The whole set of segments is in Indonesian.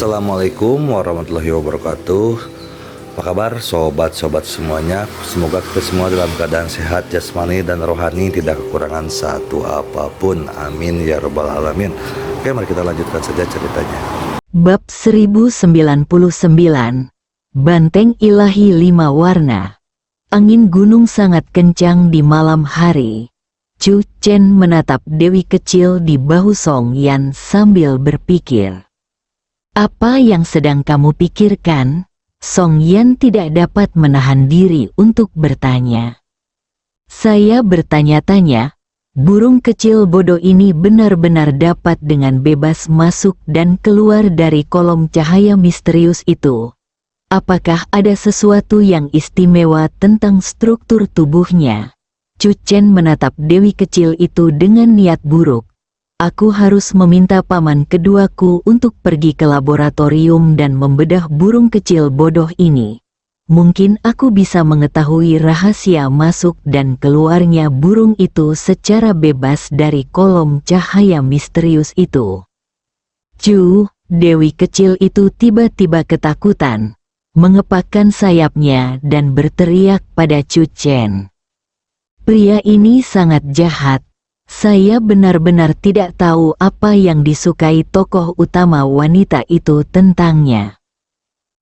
Assalamualaikum warahmatullahi wabarakatuh. Apa kabar sobat-sobat semuanya? Semoga kita semua dalam keadaan sehat jasmani dan rohani, tidak kekurangan satu apapun. Amin ya rabbal alamin. Oke, mari kita lanjutkan saja ceritanya. Bab 1099, Banteng Ilahi 5 Warna. Angin gunung sangat kencang di malam hari. Chu Chen menatap Dewi kecil di bahu Song Yan sambil berpikir. Apa yang sedang kamu pikirkan? Song Yan tidak dapat menahan diri untuk bertanya. Saya bertanya-tanya, burung kecil bodoh ini benar-benar dapat dengan bebas masuk dan keluar dari kolom cahaya misterius itu. Apakah ada sesuatu yang istimewa tentang struktur tubuhnya? Chu Chen menatap Dewi kecil itu dengan niat buruk. Aku harus meminta paman keduaku untuk pergi ke laboratorium dan membedah burung kecil bodoh ini. Mungkin aku bisa mengetahui rahasia masuk dan keluarnya burung itu secara bebas dari kolom cahaya misterius itu. Chu, Dewi kecil itu tiba-tiba ketakutan, mengepakkan sayapnya dan berteriak pada Chu Chen. Pria ini sangat jahat. Saya benar-benar tidak tahu apa yang disukai tokoh utama wanita itu tentangnya.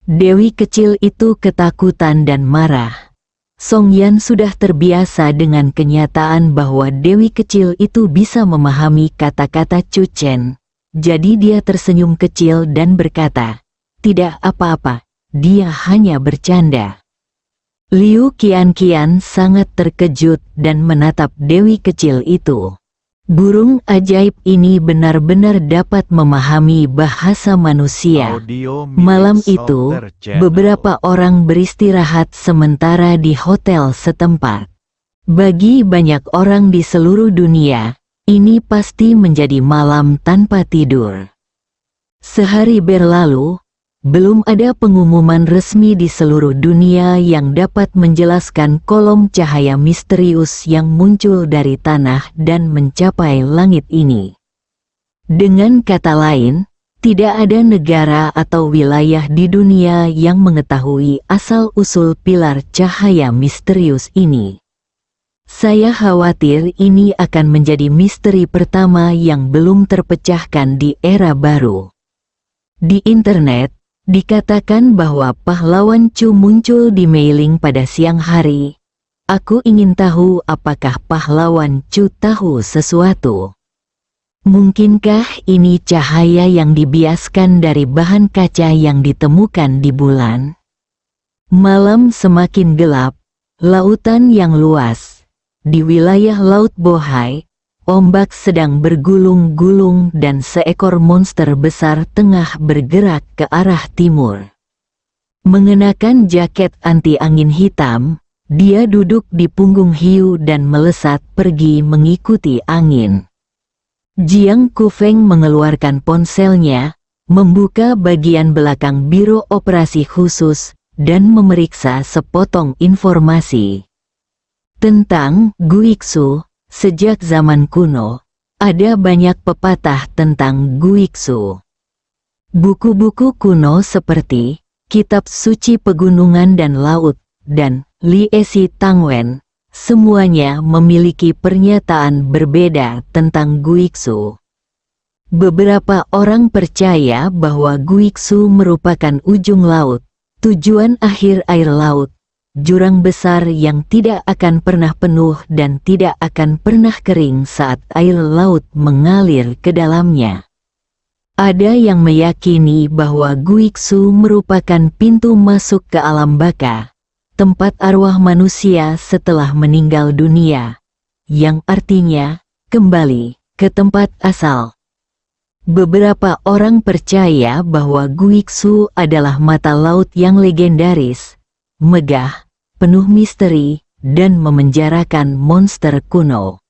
Dewi kecil itu ketakutan dan marah. Song Yan sudah terbiasa dengan kenyataan bahwa Dewi kecil itu bisa memahami kata-kata Chu Chen. Jadi dia tersenyum kecil dan berkata, "Tidak apa-apa, dia hanya bercanda." Liu Qian sangat terkejut dan menatap Dewi kecil itu. Burung ajaib ini benar-benar dapat memahami bahasa manusia. Malam itu, beberapa orang beristirahat sementara di hotel setempat. Bagi banyak orang di seluruh dunia, ini pasti menjadi malam tanpa tidur. Sehari berlalu, belum ada pengumuman resmi di seluruh dunia yang dapat menjelaskan kolom cahaya misterius yang muncul dari tanah dan mencapai langit ini. Dengan kata lain, tidak ada negara atau wilayah di dunia yang mengetahui asal-usul pilar cahaya misterius ini. Saya khawatir ini akan menjadi misteri pertama yang belum terpecahkan di era baru. Di internet, dikatakan bahwa pahlawan Chu muncul di mailing pada siang hari. Aku ingin tahu apakah pahlawan Chu tahu sesuatu. Mungkinkah ini cahaya yang dibiaskan dari bahan kaca yang ditemukan di bulan? Malam semakin gelap, lautan yang luas. Di wilayah Laut Bohai, ombak sedang bergulung-gulung dan seekor monster besar tengah bergerak ke arah timur. Mengenakan jaket anti angin hitam, dia duduk di punggung hiu dan melesat pergi mengikuti angin. Jiang Kufeng mengeluarkan ponselnya, membuka bagian belakang biro operasi khusus, dan memeriksa sepotong informasi. Tentang Guiksu. Sejak zaman kuno, ada banyak pepatah tentang Guiksu. Buku-buku kuno seperti Kitab Suci Pegunungan dan Laut dan Liesi Tangwen, semuanya memiliki pernyataan berbeda tentang Guiksu. Beberapa orang percaya bahwa Guiksu merupakan ujung laut, tujuan akhir air laut, jurang besar yang tidak akan pernah penuh dan tidak akan pernah kering saat air laut mengalir ke dalamnya. Ada yang meyakini bahwa Guiksu merupakan pintu masuk ke alam baka, tempat arwah manusia setelah meninggal dunia, yang artinya kembali ke tempat asal. Beberapa orang percaya bahwa Guiksu adalah mata laut yang legendaris, megah, penuh misteri, dan memenjarakan monster kuno.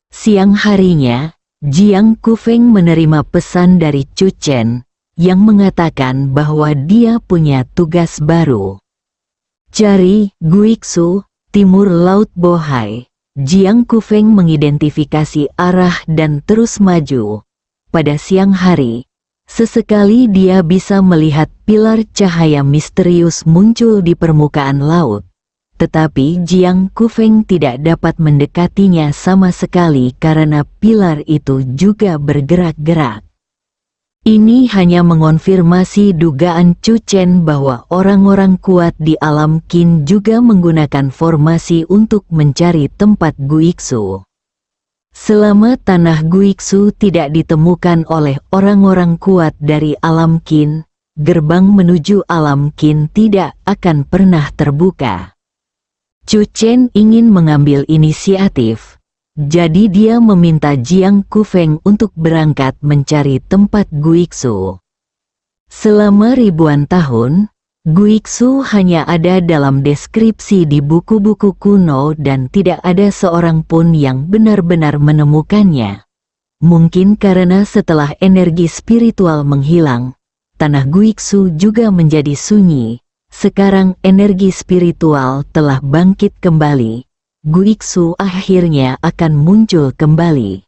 Siang harinya, Jiang Kufeng menerima pesan dari Chu Chen, yang mengatakan bahwa dia punya tugas baru. Cari Guiksu, timur Laut Bohai. Jiang Kufeng mengidentifikasi arah dan terus maju. Pada siang hari, Sesekali dia bisa melihat pilar cahaya misterius muncul di permukaan laut. Tetapi Jiang Kufeng tidak dapat mendekatinya sama sekali karena pilar itu juga bergerak-gerak. Ini hanya mengonfirmasi dugaan Chu Chen bahwa orang-orang kuat di alam Qin juga menggunakan formasi untuk mencari tempat Guiksu. Selama tanah Guiksu tidak ditemukan oleh orang-orang kuat dari alam Qin, gerbang menuju alam Qin tidak akan pernah terbuka. Chu Chen ingin mengambil inisiatif, jadi dia meminta Jiang Kufeng untuk berangkat mencari tempat Guiksu. Selama ribuan tahun, Guiksu hanya ada dalam deskripsi di buku-buku kuno dan tidak ada seorang pun yang benar-benar menemukannya. Mungkin karena setelah energi spiritual menghilang, tanah Guiksu juga menjadi sunyi. Sekarang energi spiritual telah bangkit kembali. Guiksu akhirnya akan muncul kembali.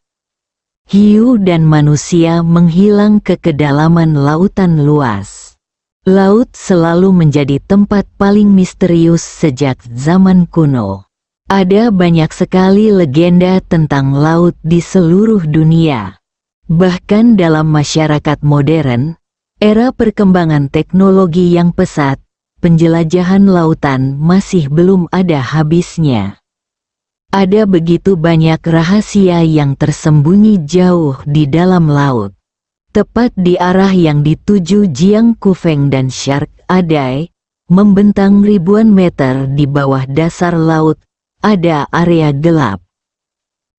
Hiu dan manusia menghilang ke kedalaman lautan luas. Laut selalu menjadi tempat paling misterius sejak zaman kuno. Ada banyak sekali legenda tentang laut di seluruh dunia. Bahkan dalam masyarakat modern, era perkembangan teknologi yang pesat, penjelajahan lautan masih belum ada habisnya. Ada begitu banyak rahasia yang tersembunyi jauh di dalam laut. Tepat di arah yang dituju Jiang Kufeng dan Shark Adai, membentang ribuan meter di bawah dasar laut, ada area gelap.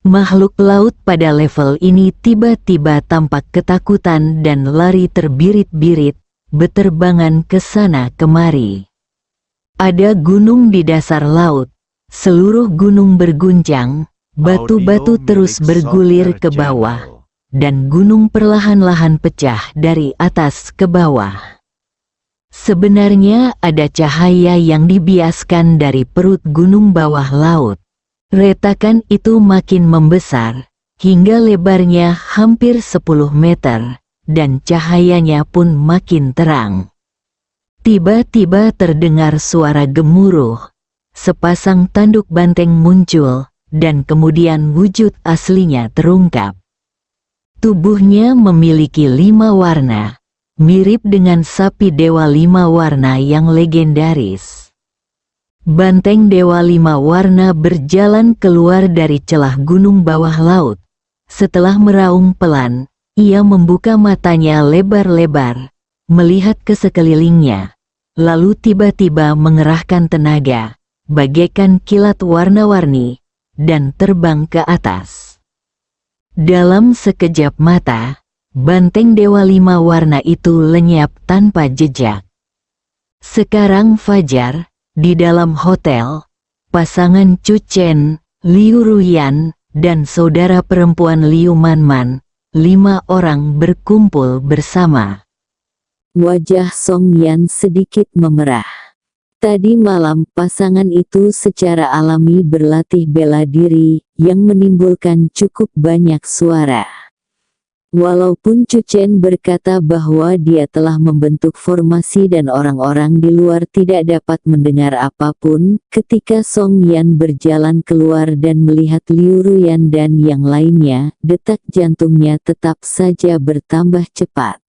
Makhluk laut pada level ini tiba-tiba tampak ketakutan dan lari terbirit-birit, beterbangan ke sana kemari. Ada gunung di dasar laut, seluruh gunung berguncang, batu-batu terus bergulir ke bawah, dan gunung perlahan-lahan pecah dari atas ke bawah. Sebenarnya ada cahaya yang dibiaskan dari perut gunung bawah laut. Retakan itu makin membesar, hingga lebarnya hampir 10 meter. Dan cahayanya pun makin terang. Tiba-tiba terdengar suara gemuruh. Sepasang tanduk banteng muncul, dan kemudian wujud aslinya terungkap. Tubuhnya memiliki 5 warna, mirip dengan sapi dewa 5 warna yang legendaris. Banteng dewa 5 warna berjalan keluar dari celah gunung bawah laut. Setelah meraung pelan, ia membuka matanya lebar-lebar, melihat ke sekelilingnya, lalu tiba-tiba mengerahkan tenaga, bagaikan kilat warna-warni, dan terbang ke atas. Dalam sekejap mata, banteng dewa 5 warna itu lenyap tanpa jejak. Sekarang fajar, di dalam hotel, pasangan Chu Chen, Liu Ruyan, dan saudara perempuan Liu Manman, 5 orang berkumpul bersama. Wajah Song Yan sedikit memerah. Tadi malam pasangan itu secara alami berlatih bela diri, yang menimbulkan cukup banyak suara. Walaupun Chu Chen berkata bahwa dia telah membentuk formasi dan orang-orang di luar tidak dapat mendengar apapun, ketika Song Yan berjalan keluar dan melihat Liu Ruyan dan yang lainnya, detak jantungnya tetap saja bertambah cepat.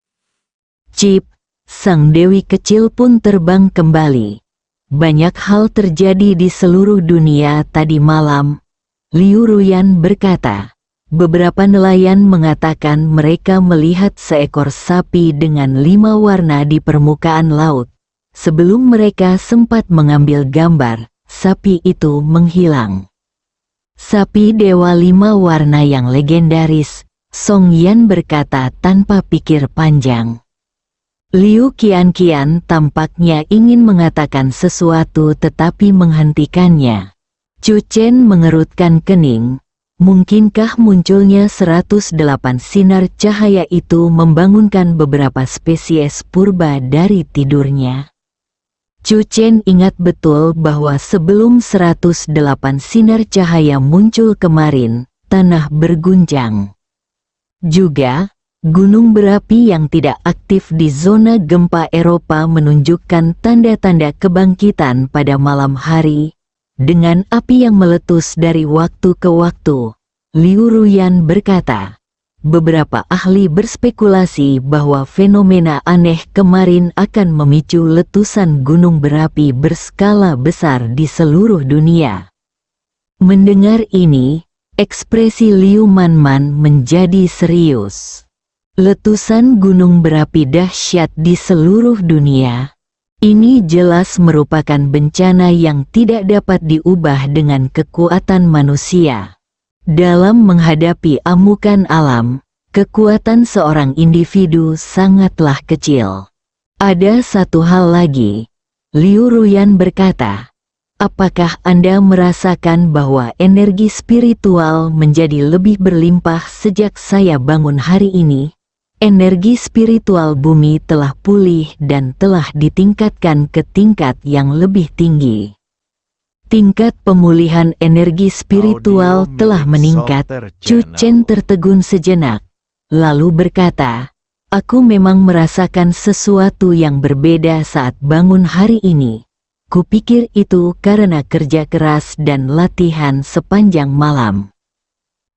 Cip, sang dewi kecil pun terbang kembali. Banyak hal terjadi di seluruh dunia tadi malam, Liu Ruyan berkata. Beberapa nelayan mengatakan mereka melihat seekor sapi dengan 5 warna di permukaan laut. Sebelum mereka sempat mengambil gambar, sapi itu menghilang. Sapi dewa 5 warna yang legendaris, Song Yan berkata tanpa pikir panjang. Liu Qianqian tampaknya ingin mengatakan sesuatu tetapi menghentikannya. Chu Chen mengerutkan kening. Mungkinkah munculnya 108 sinar cahaya itu membangunkan beberapa spesies purba dari tidurnya? Chu Chen ingat betul bahwa sebelum 108 sinar cahaya muncul kemarin, tanah berguncang. Juga, Gunung berapi yang tidak aktif di zona gempa Eropa menunjukkan tanda-tanda kebangkitan pada malam hari, dengan api yang meletus dari waktu ke waktu. Liu Ruyan berkata, beberapa ahli berspekulasi bahwa fenomena aneh kemarin akan memicu letusan gunung berapi berskala besar di seluruh dunia. Mendengar ini, ekspresi Liu Manman menjadi serius. Letusan gunung berapi dahsyat di seluruh dunia. Ini jelas merupakan bencana yang tidak dapat diubah dengan kekuatan manusia. Dalam menghadapi amukan alam, kekuatan seorang individu sangatlah kecil. Ada satu hal lagi, Liu Ruyan berkata, apakah Anda merasakan bahwa energi spiritual menjadi lebih berlimpah sejak saya bangun hari ini? Energi spiritual bumi telah pulih dan telah ditingkatkan ke tingkat yang lebih tinggi. Tingkat pemulihan energi spiritual telah meningkat. Chu Chen tertegun sejenak, lalu berkata, aku memang merasakan sesuatu yang berbeda saat bangun hari ini. Kupikir itu karena kerja keras dan latihan sepanjang malam.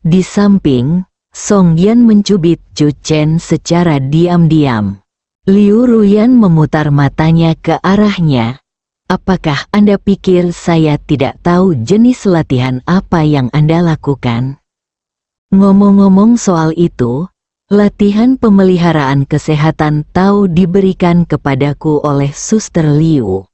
Di samping, Song Yan mencubit Chu Chen secara diam-diam. Liu Ruyan memutar matanya ke arahnya. Apakah Anda pikir saya tidak tahu jenis latihan apa yang Anda lakukan? Ngomong-ngomong soal itu, latihan pemeliharaan kesehatan tahu diberikan kepadaku oleh Suster Liu.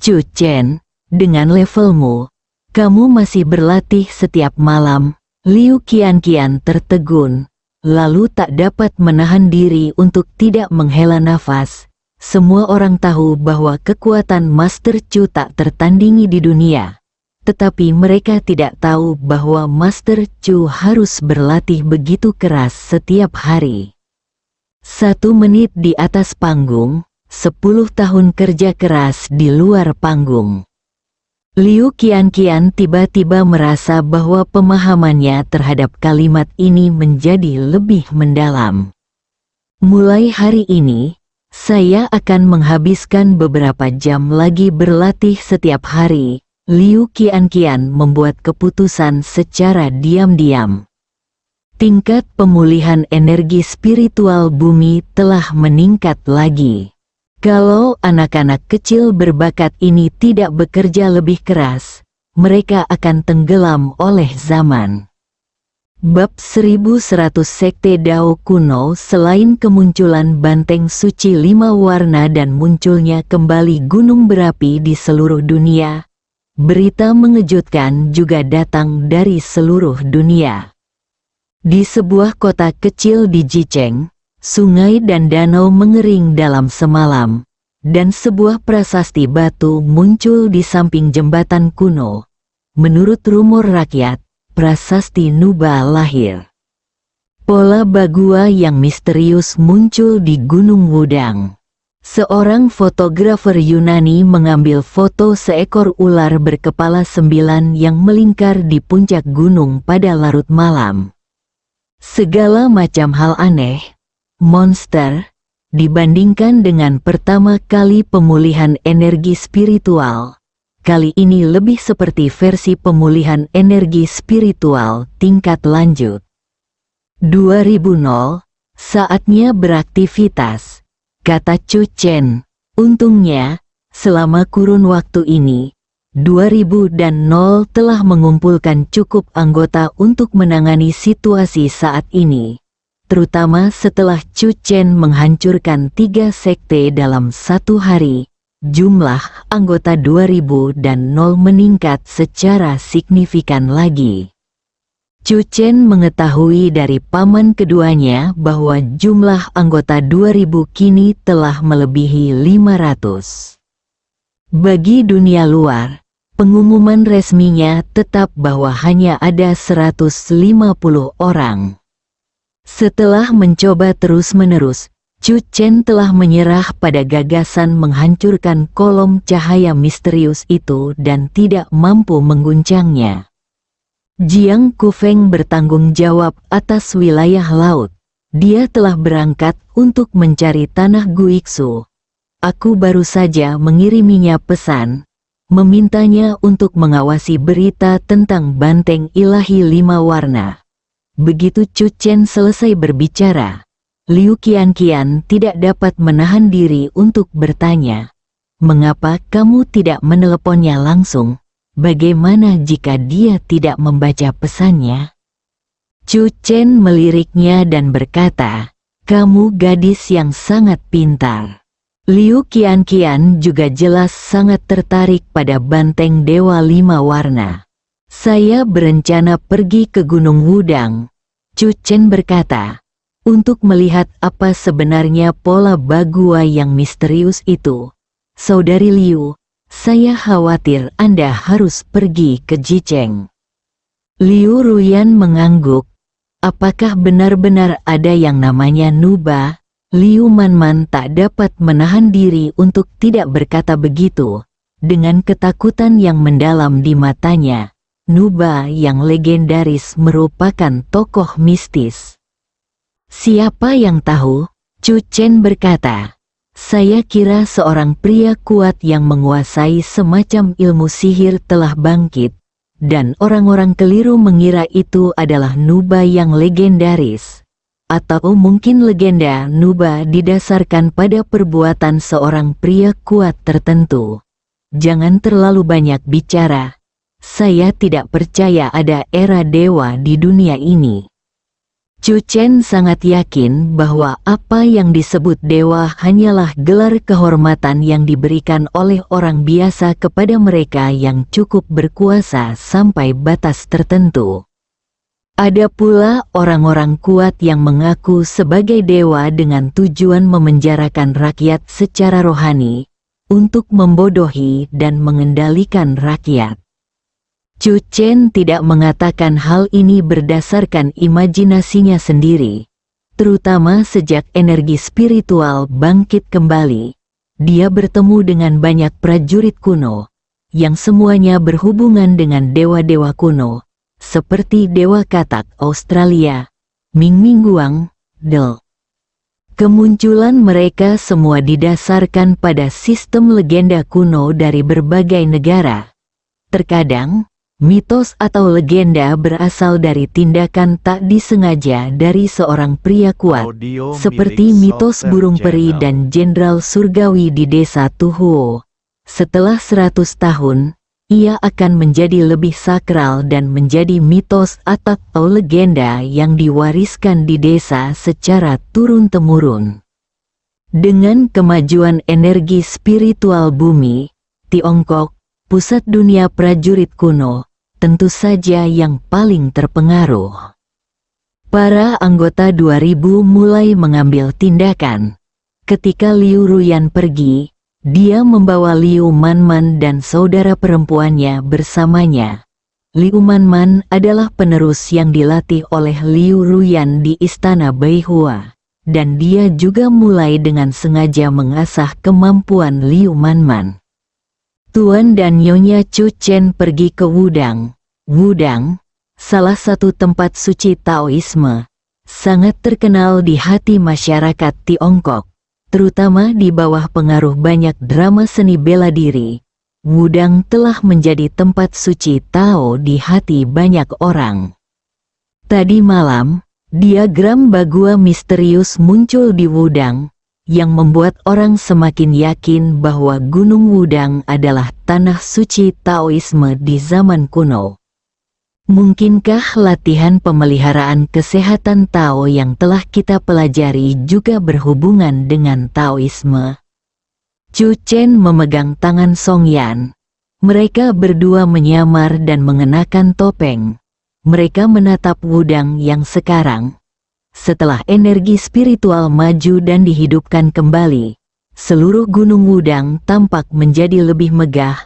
Chu Chen, dengan levelmu, kamu masih berlatih setiap malam. Liu Qianqian tertegun, lalu tak dapat menahan diri untuk tidak menghela nafas. Semua orang tahu bahwa kekuatan Master Chu tak tertandingi di dunia. Tetapi mereka tidak tahu bahwa Master Chu harus berlatih begitu keras setiap hari. 1 menit di atas panggung, 10 tahun kerja keras di luar panggung. Liu Qianqian tiba-tiba merasa bahwa pemahamannya terhadap kalimat ini menjadi lebih mendalam. Mulai hari ini, saya akan menghabiskan beberapa jam lagi berlatih setiap hari. Liu Qianqian membuat keputusan secara diam-diam. Tingkat pemulihan energi spiritual bumi telah meningkat lagi. Kalau anak-anak kecil berbakat ini tidak bekerja lebih keras, mereka akan tenggelam oleh zaman. Bab 1100 Sekte Dao Kuno. Selain kemunculan banteng suci 5 warna dan munculnya kembali gunung berapi di seluruh dunia, berita mengejutkan juga datang dari seluruh dunia. Di sebuah kota kecil di Jicheng, sungai dan danau mengering dalam semalam, dan sebuah prasasti batu muncul di samping jembatan kuno. Menurut rumor rakyat, prasasti Nuba lahir. Pola bagua yang misterius muncul di Gunung Wudang. Seorang fotografer Yunani mengambil foto seekor ular berkepala 9 yang melingkar di puncak gunung pada larut malam. Segala macam hal aneh, monster, dibandingkan dengan pertama kali pemulihan energi spiritual. Kali ini lebih seperti versi pemulihan energi spiritual tingkat lanjut. 2000, saatnya beraktivitas, kata Chu Chen. Untungnya, selama kurun waktu ini, 2000 dan 0 telah mengumpulkan cukup anggota untuk menangani situasi saat ini. Terutama setelah Chu Chen menghancurkan 3 sekte dalam 1 hari. Jumlah anggota 2000 dan 0 meningkat secara signifikan lagi. Chu Chen mengetahui dari paman keduanya bahwa jumlah anggota 2000 kini telah melebihi 500. Bagi dunia luar, pengumuman resminya tetap bahwa hanya ada 150 orang. Setelah mencoba terus-menerus, Chu Chen telah menyerah pada gagasan menghancurkan kolom cahaya misterius itu dan tidak mampu mengguncangnya. Jiang Kufeng bertanggung jawab atas wilayah laut. Dia telah berangkat untuk mencari tanah Guiksu. Aku baru saja mengiriminya pesan, memintanya untuk mengawasi berita tentang banteng ilahi 5 warna. Begitu Chu Chen selesai berbicara, Liu Qianqian tidak dapat menahan diri untuk bertanya, "Mengapa kamu tidak meneleponnya langsung? Bagaimana jika dia tidak membaca pesannya?" Chu Chen meliriknya dan berkata, "Kamu gadis yang sangat pintar." Liu Qianqian juga jelas sangat tertarik pada banteng Dewa 5 warna. "Saya berencana pergi ke Gunung Wudang," Chu Chen berkata, "untuk melihat apa sebenarnya pola Bagua yang misterius itu. Saudari Liu, saya khawatir Anda harus pergi ke Jicheng." Liu Ruyan mengangguk. Apakah benar-benar ada yang namanya Nuba? Liu Manman tak dapat menahan diri untuk tidak berkata begitu. Dengan ketakutan yang mendalam di matanya, Nuba yang legendaris merupakan tokoh mistis. "Siapa yang tahu?" Chu Chen berkata. "Saya kira seorang pria kuat yang menguasai semacam ilmu sihir telah bangkit, dan orang-orang keliru mengira itu adalah Nuba yang legendaris. Atau mungkin legenda Nuba didasarkan pada perbuatan seorang pria kuat tertentu. Jangan terlalu banyak bicara. Saya tidak percaya ada era dewa di dunia ini." Chu Chen sangat yakin bahwa apa yang disebut dewa hanyalah gelar kehormatan yang diberikan oleh orang biasa kepada mereka yang cukup berkuasa sampai batas tertentu. Ada pula orang-orang kuat yang mengaku sebagai dewa dengan tujuan memenjarakan rakyat secara rohani, untuk membodohi dan mengendalikan rakyat. Chu Chen tidak mengatakan hal ini berdasarkan imajinasinya sendiri, terutama sejak energi spiritual bangkit kembali. Dia bertemu dengan banyak prajurit kuno, yang semuanya berhubungan dengan dewa-dewa kuno, seperti Dewa Katak Australia, Ming Mingguang, Del. Kemunculan mereka semua didasarkan pada sistem legenda kuno dari berbagai negara. Terkadang, mitos atau legenda berasal dari tindakan tak disengaja dari seorang pria kuat, seperti mitos burung peri dan jenderal surgawi di desa Tuhuo. Setelah 100 tahun, ia akan menjadi lebih sakral dan menjadi mitos atau legenda yang diwariskan di desa secara turun-temurun. Dengan kemajuan energi spiritual bumi, Tiongkok, pusat dunia prajurit kuno, tentu saja yang paling terpengaruh. Para anggota 2000 mulai mengambil tindakan. Ketika Liu Ruyan pergi, dia membawa Liu Manman dan saudara perempuannya bersamanya. Liu Manman adalah penerus yang dilatih oleh Liu Ruyan di Istana Beihua, dan dia juga mulai dengan sengaja mengasah kemampuan Liu Manman. Tuan dan Nyonya Chu Chen pergi ke Wudang. Wudang, salah satu tempat suci Taoisme, sangat terkenal di hati masyarakat Tiongkok, terutama di bawah pengaruh banyak drama seni bela diri. Wudang telah menjadi tempat suci Tao di hati banyak orang. Tadi malam, diagram Bagua misterius muncul di Wudang, yang membuat orang semakin yakin bahwa Gunung Wudang adalah tanah suci Taoisme di zaman kuno. Mungkinkah latihan pemeliharaan kesehatan Tao yang telah kita pelajari juga berhubungan dengan Taoisme? Chu Chen memegang tangan Song Yan. Mereka berdua menyamar dan mengenakan topeng. Mereka menatap Wudang yang sekarang, setelah energi spiritual maju dan dihidupkan kembali, seluruh Gunung Wudang tampak menjadi lebih megah,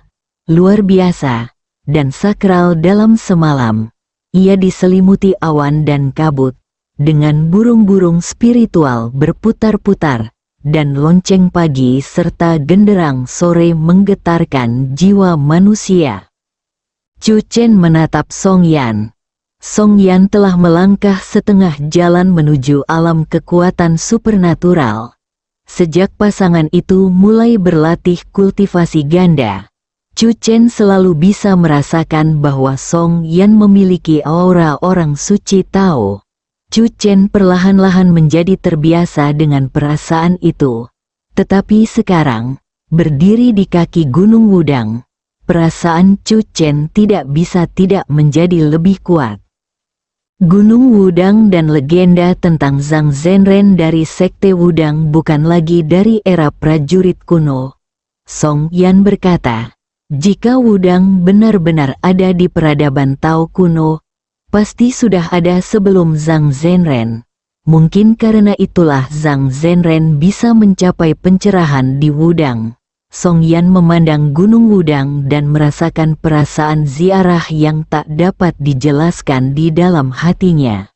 luar biasa, dan sakral dalam semalam. Ia diselimuti awan dan kabut, dengan burung-burung spiritual berputar-putar, dan lonceng pagi serta genderang sore menggetarkan jiwa manusia. Chu Chen menatap Song Yan. Song Yan telah melangkah setengah jalan menuju alam kekuatan supernatural. Sejak pasangan itu mulai berlatih kultivasi ganda, Chu Chen selalu bisa merasakan bahwa Song Yan memiliki aura orang suci Tao. Chu Chen perlahan-lahan menjadi terbiasa dengan perasaan itu. Tetapi sekarang, berdiri di kaki Gunung Wudang, perasaan Chu Chen tidak bisa tidak menjadi lebih kuat. Gunung Wudang dan legenda tentang Zhang Zhenren dari Sekte Wudang bukan lagi dari era prajurit kuno. Song Yan berkata, jika Wudang benar-benar ada di peradaban Tao kuno, pasti sudah ada sebelum Zhang Zhenren. Mungkin karena itulah Zhang Zhenren bisa mencapai pencerahan di Wudang. Song Yan memandang Gunung Wudang dan merasakan perasaan ziarah yang tak dapat dijelaskan di dalam hatinya.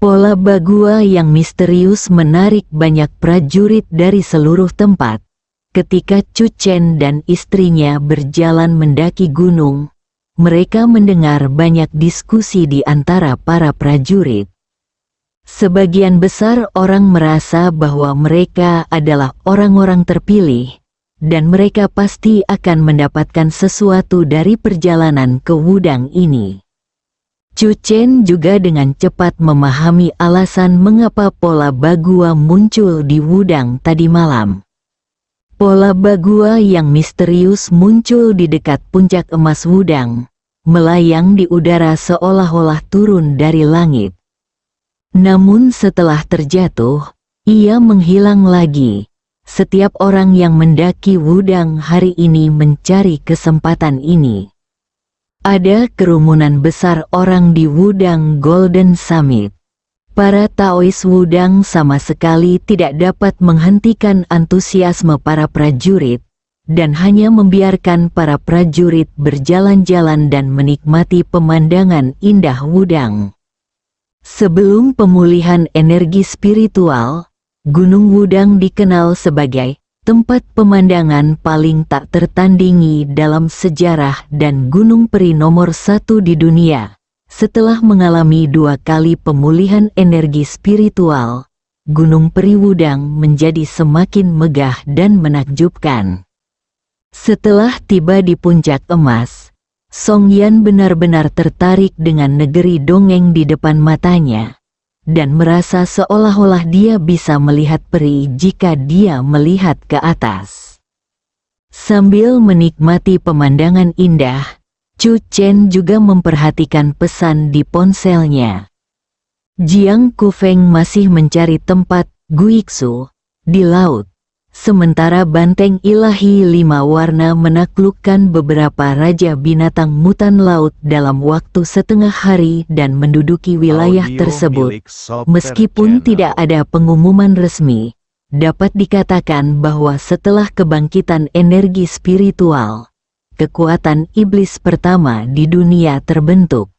Pola Bagua yang misterius menarik banyak prajurit dari seluruh tempat. Ketika Chu Chen dan istrinya berjalan mendaki gunung, mereka mendengar banyak diskusi di antara para prajurit. Sebagian besar orang merasa bahwa mereka adalah orang-orang terpilih, dan mereka pasti akan mendapatkan sesuatu dari perjalanan ke Wudang ini. Chu Chen juga dengan cepat memahami alasan mengapa pola Bagua muncul di Wudang tadi malam. Pola Bagua yang misterius muncul di dekat puncak emas Wudang, melayang di udara seolah-olah turun dari langit. Namun setelah terjatuh, ia menghilang lagi. Setiap orang yang mendaki Wudang hari ini mencari kesempatan ini. Ada kerumunan besar orang di Wudang Golden Summit. Para Taois Wudang sama sekali tidak dapat menghentikan antusiasme para prajurit, dan hanya membiarkan para prajurit berjalan-jalan dan menikmati pemandangan indah Wudang. Sebelum pemulihan energi spiritual, Gunung Wudang dikenal sebagai tempat pemandangan paling tak tertandingi dalam sejarah dan gunung peri nomor 1 di dunia. Setelah mengalami 2 kali pemulihan energi spiritual, Gunung Peri Wudang menjadi semakin megah dan menakjubkan. Setelah tiba di puncak emas, Song Yan benar-benar tertarik dengan negeri dongeng di depan matanya, dan merasa seolah-olah dia bisa melihat peri jika dia melihat ke atas. Sambil menikmati pemandangan indah, Chu Chen juga memperhatikan pesan di ponselnya. Jiang Kufeng masih mencari tempat Guiksu di laut, sementara banteng ilahi 5 warna menaklukkan beberapa raja binatang mutan laut dalam waktu setengah hari dan menduduki wilayah tersebut. Meskipun tidak ada pengumuman resmi, dapat dikatakan bahwa setelah kebangkitan energi spiritual, kekuatan iblis pertama di dunia terbentuk.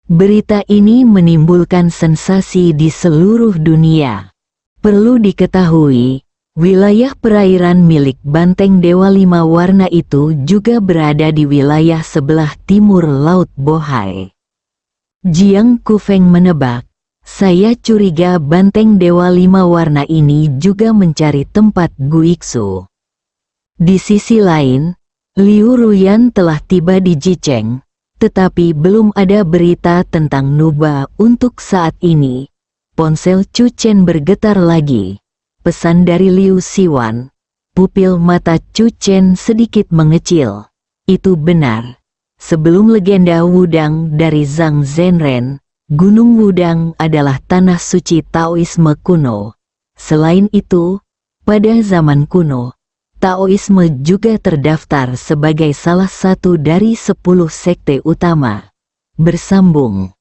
Berita ini menimbulkan sensasi di seluruh dunia. Perlu diketahui, wilayah perairan milik banteng Dewa 5 warna itu juga berada di wilayah sebelah timur Laut Bohai. Jiang Kufeng menebak, saya curiga banteng Dewa 5 warna ini juga mencari tempat Guiksu. Di sisi lain, Liu Ruyan telah tiba di Jicheng, tetapi belum ada berita tentang Nuba untuk saat ini. Ponsel Chu Chen bergetar lagi. Pesan dari Liu Siwan. Pupil mata Chu Chen sedikit mengecil. Itu benar. Sebelum legenda Wudang dari Zhang Zhenren, Gunung Wudang adalah tanah suci Taoisme kuno. Selain itu, pada zaman kuno, Taoisme juga terdaftar sebagai salah satu dari 10 sekte utama. Bersambung.